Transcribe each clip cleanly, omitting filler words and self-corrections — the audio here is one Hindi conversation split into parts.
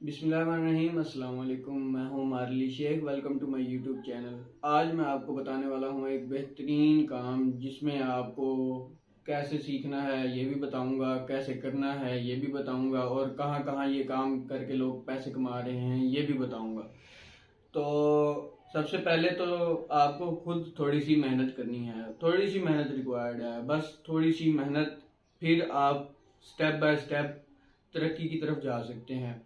बिस्मिल्लाहिर्रहमानिर्रहीम। अस्सलाम वालेकुम। मैं हूं Marli Shaikh. Welcome to my YouTube channel. आज मैं आपको बताने वाला हूं एक बेहतरीन काम जिसमें आपको कैसे सीखना है ये भी बताऊंगा, कैसे करना है ये भी बताऊंगा और कहां कहां ये काम करके लोग पैसे कमा रहे हैं ये भी बताऊंगा। तो सबसे पहले तो आपको खुद थोड़ी सी मेहनत करनी है, थोड़ी सी मेहनत रिक्वायर्ड है, बस थोड़ी सी मेहनत। फिर आप स्टेप बाय स्टेप तरक्की की तरफ जा सकते हैं।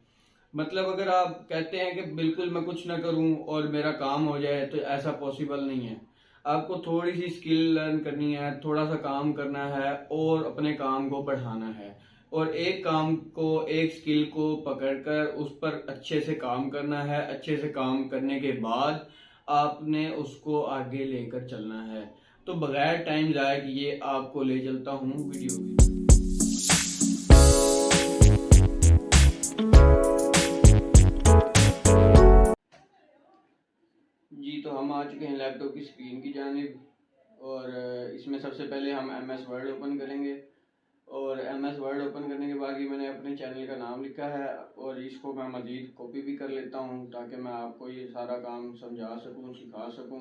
मतलब अगर आप कहते हैं कि बिल्कुल मैं कुछ ना करूं और मेरा काम हो जाए, तो ऐसा पॉसिबल नहीं है। आपको थोड़ी सी स्किल लर्न करनी है, थोड़ा सा काम करना है और अपने काम को बढ़ाना है। और एक काम को, एक स्किल को पकड़कर उस पर अच्छे से काम करना है। अच्छे से काम करने के बाद आपने उसको आगे लेकर चलना है। तो बगैर टाइम जाए किए आपको ले चलता हूँ वीडियो की। जी, तो हम आ चुके हैं लैपटॉप की स्क्रीन की जानिब। और इसमें सबसे पहले हम एम एस वर्ड ओपन करेंगे। और एम एस वर्ड ओपन करने के बाद ये मैंने अपने चैनल का नाम लिखा है और इसको मैं मज़ीद कॉपी भी कर लेता हूँ ताकि मैं आपको ये सारा काम समझा सकूँ, सिखा सकूँ।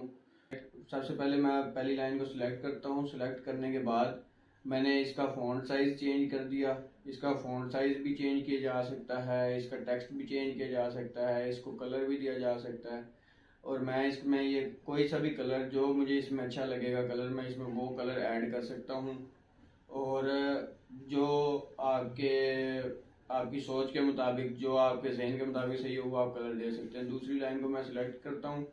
सबसे पहले मैं पहली लाइन को सिलेक्ट करता हूँ। सिलेक्ट करने के बाद मैंने इसका फ़ॉन्ट साइज़ चेंज कर दिया। इसका फ़ॉन्ट साइज़ भी चेंज किया जा सकता है, इसका टेक्स्ट भी चेंज किया जा सकता है, इसको कलर भी दिया जा सकता है। और मैं इसमें ये कोई सा भी कलर जो मुझे इसमें अच्छा लगेगा कलर, मैं इसमें वो कलर ऐड कर सकता हूँ। और जो आपके आपकी सोच के मुताबिक, जो आपके जहन के मुताबिक सही हो वो आप कलर दे सकते हैं। दूसरी लाइन को मैं सिलेक्ट करता हूँ।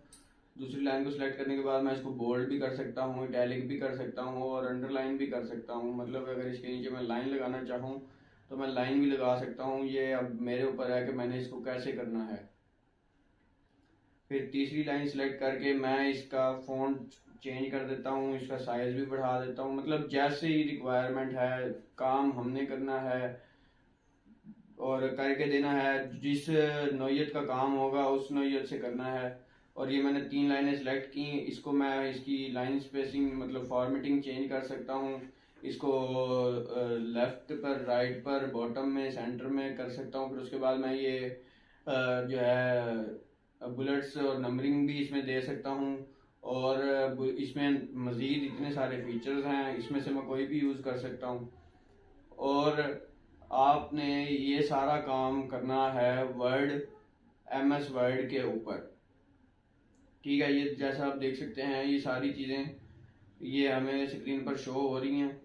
दूसरी लाइन को सिलेक्ट करने के बाद मैं इसको बोल्ड भी कर सकता हूँ, इटैलिक भी कर सकता हूँ और अंडरलाइन भी कर सकता हूँ। मतलब अगर इसके नीचे मैं लाइन लगाना चाहूँ तो मैं लाइन भी लगा सकता हूँ। ये अब मेरे ऊपर है कि मैंने इसको कैसे करना है। फिर तीसरी लाइन सिलेक्ट करके मैं इसका फ़ॉन्ट चेंज कर देता हूँ, इसका साइज़ भी बढ़ा देता हूँ। मतलब जैसे ही रिक्वायरमेंट है, काम हमने करना है और करके देना है। जिस नौयत का काम होगा उस नौयत से करना है। और ये मैंने 3 लाइनें सिलेक्ट की। इसको मैं इसकी लाइन स्पेसिंग मतलब फॉर्मेटिंग चेंज कर सकता हूँ। इसको लेफ्ट पर, राइट पर, बॉटम में, सेंटर में कर सकता हूँ। फिर उसके बाद मैं ये जो है बुलेट्स और नंबरिंग भी इसमें दे सकता हूँ। और इसमें मज़ीद इतने सारे फीचर्स हैं, इसमें से मैं कोई भी यूज़ कर सकता हूँ। और आपने ये सारा काम करना है वर्ड, एम एस वर्ड के ऊपर। ठीक है, ये जैसा आप देख सकते हैं ये सारी चीज़ें ये हमें स्क्रीन पर शो हो रही हैं।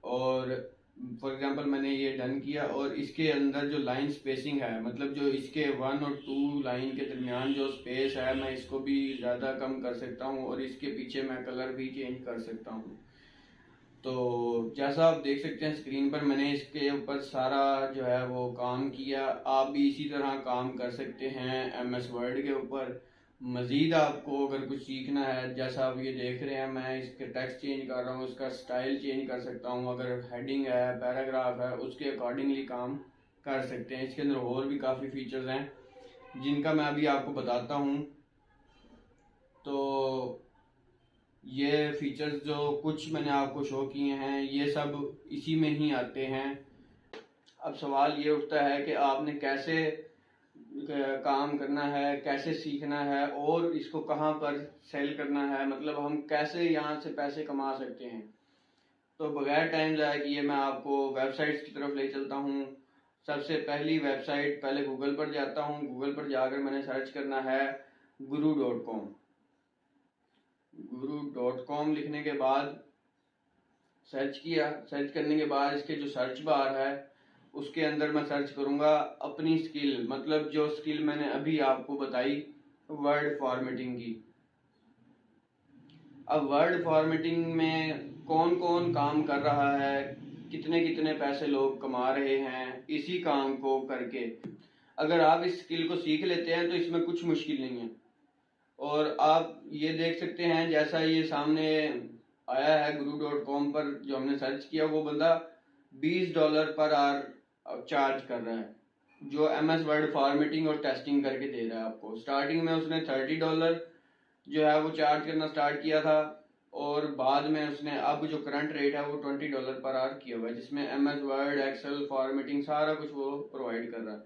और फॉर एग्जांपल मैंने ये डन किया और इसके अंदर जो लाइन स्पेसिंग है, मतलब जो इसके 1 और 2 लाइन के दरमियान जो स्पेस है, मैं इसको भी ज़्यादा कम कर सकता हूँ और इसके पीछे मैं कलर भी चेंज कर सकता हूँ। तो जैसा आप देख सकते हैं स्क्रीन पर, मैंने इसके ऊपर सारा जो है वो काम किया। आप भी इसी तरह काम कर सकते हैं एम एस वर्ड के ऊपर। मज़ीद आपको अगर कुछ सीखना है, जैसा आप ये देख रहे हैं मैं इसके टेक्स्ट चेंज कर रहा हूँ, इसका स्टाइल चेंज कर सकता हूँ। अगर हेडिंग है, पैराग्राफ है, उसके अकॉर्डिंगली काम कर सकते हैं। इसके अंदर और भी काफ़ी फीचर्स हैं जिनका मैं अभी आपको बताता हूँ। तो ये फीचर्स जो कुछ मैंने आपको शो किए हैं ये सब इसी में ही आते हैं। अब सवाल ये उठता है कि आपने कैसे काम करना है, कैसे सीखना है और इसको कहाँ पर सेल करना है, मतलब हम कैसे यहाँ से पैसे कमा सकते हैं। तो बगैर टाइम ज़ाया किए मैं आपको वेबसाइट्स की तरफ ले चलता हूँ। सबसे पहली वेबसाइट, पहले गूगल पर जाता हूँ। गूगल पर जाकर मैंने सर्च करना है guru.com। guru.com लिखने के बाद सर्च किया। सर्च करने के बाद इसके जो सर्च बार है उसके अंदर मैं सर्च करूँगा अपनी स्किल, मतलब जो स्किल मैंने अभी आपको बताई वर्ड फॉर्मेटिंग की। अब वर्ड फॉर्मेटिंग में कौन कौन काम कर रहा है, कितने कितने पैसे लोग कमा रहे हैं इसी काम को करके। अगर आप इस स्किल को सीख लेते हैं तो इसमें कुछ मुश्किल नहीं है। और आप ये देख सकते हैं जैसा ये सामने आया है guru.com पर, जो हमने सर्च किया वो बंदा $20 पर आवर चार्ज कर रहा है, जो एम एस वर्ड फॉर्मेटिंग और टेस्टिंग करके दे रहा है आपको। स्टार्टिंग में उसने $30 जो है वो चार्ज करना स्टार्ट किया था और बाद में उसने अब जो करंट रेट है वो $20 पर आवर किया हुआ है, जिसमें M S Word, Excel, formatting सारा कुछ वो प्रोवाइड कर रहा है।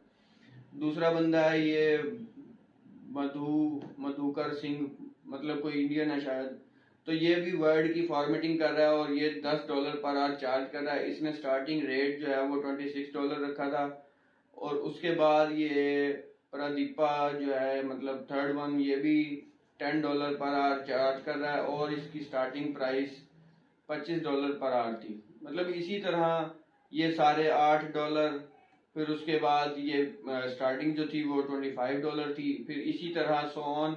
दूसरा बंदा है ये मधुकर सिंह, मतलब कोई इंडियन है शायद। तो ये भी वर्ड की फॉर्मेटिंग कर रहा है और ये $10 पर आवर चार्ज कर रहा है। इसने स्टार्टिंग रेट जो है वो $26 रखा था। और उसके बाद ये प्रदीपा जो है, मतलब थर्ड वन, ये भी $10 पर आवर चार्ज कर रहा है और इसकी स्टार्टिंग प्राइस $25 पर आवर थी। मतलब इसी तरह ये सारे $8, फिर उसके बाद ये स्टार्टिंग जो थी वो $25 थी। फिर इसी तरह सो ऑन,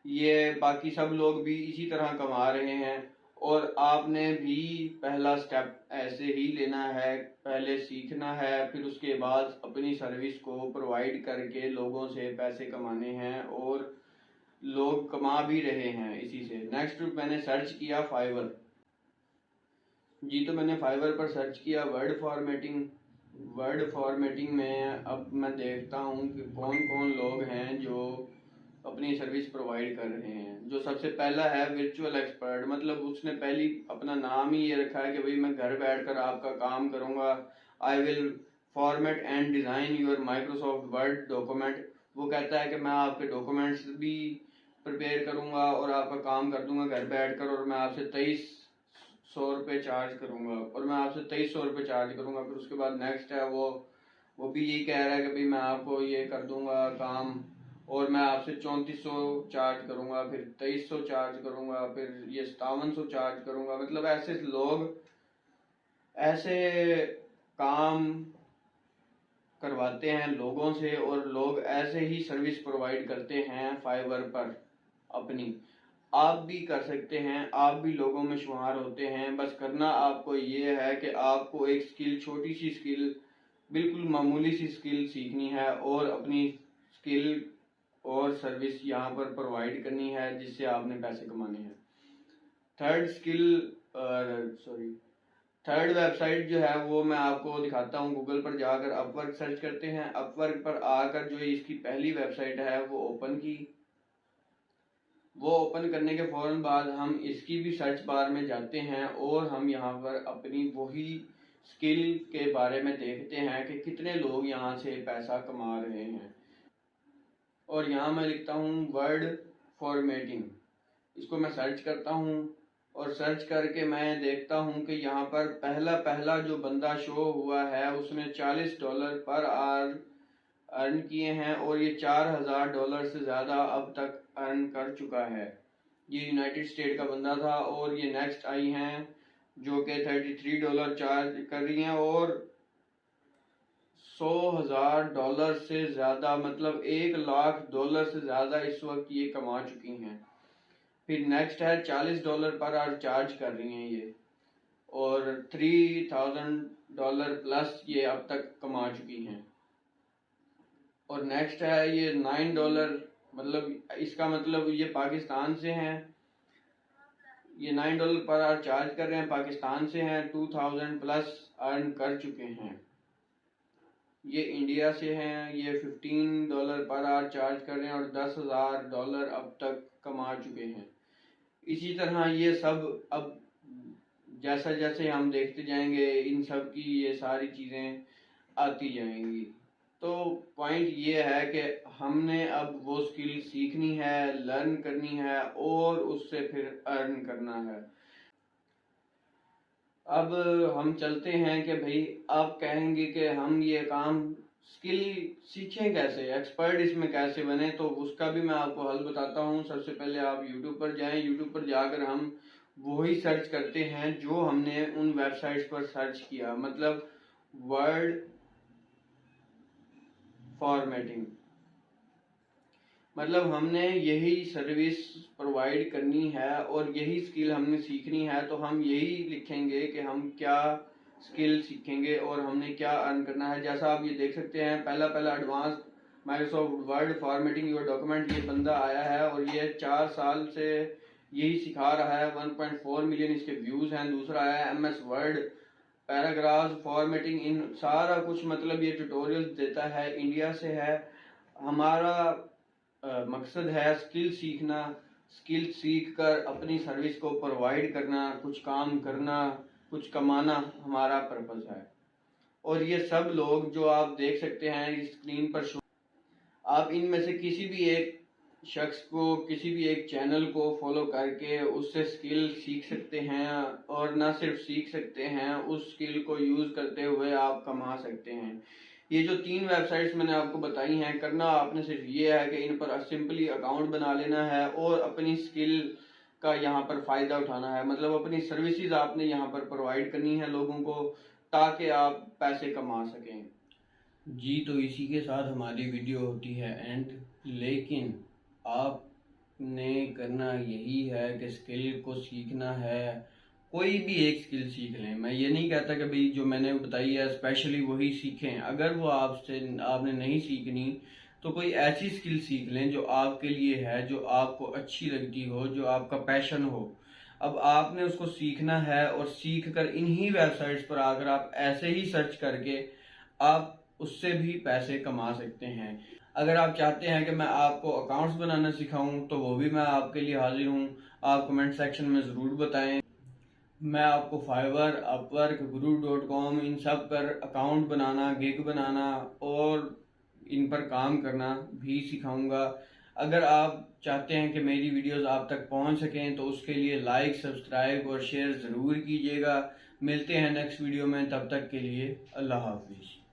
ये बाकी सब लोग भी इसी तरह कमा रहे हैं। और आपने भी पहला स्टेप ऐसे ही लेना है, पहले सीखना है, फिर उसके बाद अपनी सर्विस को प्रोवाइड करके लोगों से पैसे कमाने हैं, और लोग कमा भी रहे हैं इसी से। नेक्स्ट मैंने सर्च किया फाइवर जी। तो मैंने फाइवर पर सर्च किया वर्ड फॉर्मेटिंग में। अब मैं देखता हूँ कि कौन कौन लोग हैं जो अपनी सर्विस प्रोवाइड कर रहे हैं। जो सबसे पहला है वर्चुअल एक्सपर्ट, मतलब उसने पहली अपना नाम ही ये रखा है कि भाई मैं घर बैठकर आपका काम करूँगा। I will format and design your Microsoft word document. वो कहता है कि मैं आपके डॉक्यूमेंट्स भी प्रिपेयर करूँगा और आपका काम कर दूंगा घर बैठकर, और मैं आपसे ₹2300 चार्ज करूँगा, और मैं आपसे ₹2300 चार्ज करूँगा। फिर उसके बाद नेक्स्ट है वो भी यही कह रहा है कि भाई मैं आपको ये कर दूंगा काम, और मैं आपसे 3400 चार्ज करूंगा, फिर 2300 चार्ज करूंगा, फिर ये 5700 चार्ज करूंगा। मतलब ऐसे लोग ऐसे काम करवाते हैं लोगों से, और लोग ऐसे ही सर्विस प्रोवाइड करते हैं फाइवर पर अपनी। आप भी कर सकते हैं, आप भी लोगों में शुमार होते हैं। बस करना आपको ये है कि आपको एक स्किल, छोटी सी स्किल, बिल्कुल मामूली सी स्किल सीखनी है और अपनी स्किल और सर्विस यहाँ पर प्रोवाइड करनी है, जिससे आपने पैसे कमाने हैं। थर्ड वेबसाइट जो है वो मैं आपको दिखाता हूँ। गूगल पर जाकर अपवर्क सर्च करते हैं। अपवर्क पर आकर जो इसकी पहली वेबसाइट है वो ओपन की। वो ओपन करने के फौरन बाद हम इसकी भी सर्च बार में जाते हैं और हम यहाँ पर अपनी वही स्किल के बारे में देखते हैं कि कितने लोग यहाँ से पैसा कमा रहे हैं। और यहाँ मैं लिखता हूँ वर्ड फॉर्मेटिंग। इसको मैं सर्च करता हूँ और सर्च करके मैं देखता हूँ कि यहाँ पर पहला जो बंदा शो हुआ है उसने $40 पर आवर अर्न किए हैं, और ये $4000 से ज़्यादा अब तक अर्न कर चुका है। ये यूनाइटेड स्टेट का बंदा था। और ये नेक्स्ट आई हैं जो कि $33 चार्ज कर रही हैं और $100,000 से ज़्यादा, मतलब $1,00,000 से ज़्यादा इस वक्त ये कमा चुकी हैं। फिर नेक्स्ट है $40 पर आवर चार्ज कर रही हैं ये, और $3000 प्लस ये अब तक कमा चुकी हैं। और नेक्स्ट है ये $9, मतलब इसका मतलब ये पाकिस्तान से हैं। ये $9 पर आवर चार्ज कर रहे हैं, पाकिस्तान से हैं, 2000 प्लस अर्न कर चुके हैं। ये इंडिया से हैं, ये $15 पर आवर चार्ज कर रहे हैं और $10,000 अब तक कमा चुके हैं। इसी तरह ये सब अब जैसा जैसे हम देखते जाएंगे इन सब की ये सारी चीज़ें आती जाएंगी। तो पॉइंट ये है कि हमने अब वो स्किल सीखनी है, लर्न करनी है और उससे फिर अर्न करना है। अब हम चलते हैं कि भाई आप कहेंगे कि हम ये काम स्किल सीखें कैसे, एक्सपर्ट इसमें कैसे बने, तो उसका भी मैं आपको हल बताता हूँ। सबसे पहले आप यूट्यूब पर जाएं। यूट्यूब पर जाकर हम वही सर्च करते हैं जो हमने उन वेबसाइट्स पर सर्च किया, मतलब वर्ड फॉर्मेटिंग। मतलब हमने यही सर्विस प्रोवाइड करनी है और यही स्किल हमने सीखनी है, तो हम यही लिखेंगे कि हम क्या स्किल सीखेंगे और हमने क्या अर्न करना है। जैसा आप ये देख सकते हैं, पहला advance Microsoft word formatting your document, ये बंदा आया है और ये 4 साल से यही सिखा रहा है। 1.4 मिलियन इसके व्यूज हैं। दूसरा आया है MS वर्ड पैराग्राफ फॉर्मेटिंग इन, सारा कुछ मतलब ये ट्यूटोरियल्स देता है, इंडिया से है। हमारा मकसद है स्किल सीखना, स्किल सीख कर अपनी सर्विस को प्रोवाइड करना, कुछ काम करना, कुछ कमाना हमारा पर्पस है। और ये सब लोग जो आप देख सकते हैं इस स्क्रीन पर शो, आप इनमें से किसी भी एक शख्स को, किसी भी एक चैनल को फॉलो करके उससे स्किल सीख सकते हैं, और ना सिर्फ सीख सकते हैं, उस स्किल को यूज़ करते हुए आप कमा सकते हैं। ये जो 3 वेबसाइट्स मैंने आपको बताई हैं, करना आपने सिर्फ ये है कि इन पर सिंपली अकाउंट बना लेना है और अपनी स्किल का यहाँ पर फ़ायदा उठाना है। मतलब अपनी सर्विसेज आपने यहाँ पर प्रोवाइड करनी है लोगों को, ताकि आप पैसे कमा सकें। जी, तो इसी के साथ हमारी वीडियो होती है एंड। लेकिन आपने करना यही है कि स्किल को सीखना है। कोई भी एक स्किल सीख लें। मैं ये नहीं कहता कि भाई जो मैंने बताई है स्पेशली वही सीखें। अगर वो आपने नहीं सीखनी तो कोई ऐसी स्किल सीख लें जो आपके लिए है, जो आपको अच्छी लगती हो, जो आपका पैशन हो। अब आपने उसको सीखना है, और सीख कर इन्हीं वेबसाइट्स पर आकर आप ऐसे ही सर्च करके आप उससे भी पैसे कमा सकते हैं। अगर आप चाहते हैं कि मैं आपको अकाउंट्स बनाना सिखाऊं तो वो भी मैं आपके लिए हाजिर हूं। आप कमेंट सेक्शन में ज़रूर बताएं। मैं आपको फाइवर, अपवर्क, guru.com इन सब पर अकाउंट बनाना, गिग बनाना और इन पर काम करना भी सिखाऊंगा। अगर आप चाहते हैं कि मेरी वीडियोस आप तक पहुंच सकें तो उसके लिए लाइक, सब्सक्राइब और शेयर ज़रूर कीजिएगा। मिलते हैं नेक्स्ट वीडियो में, तब तक के लिए अल्लाह हाफिज़।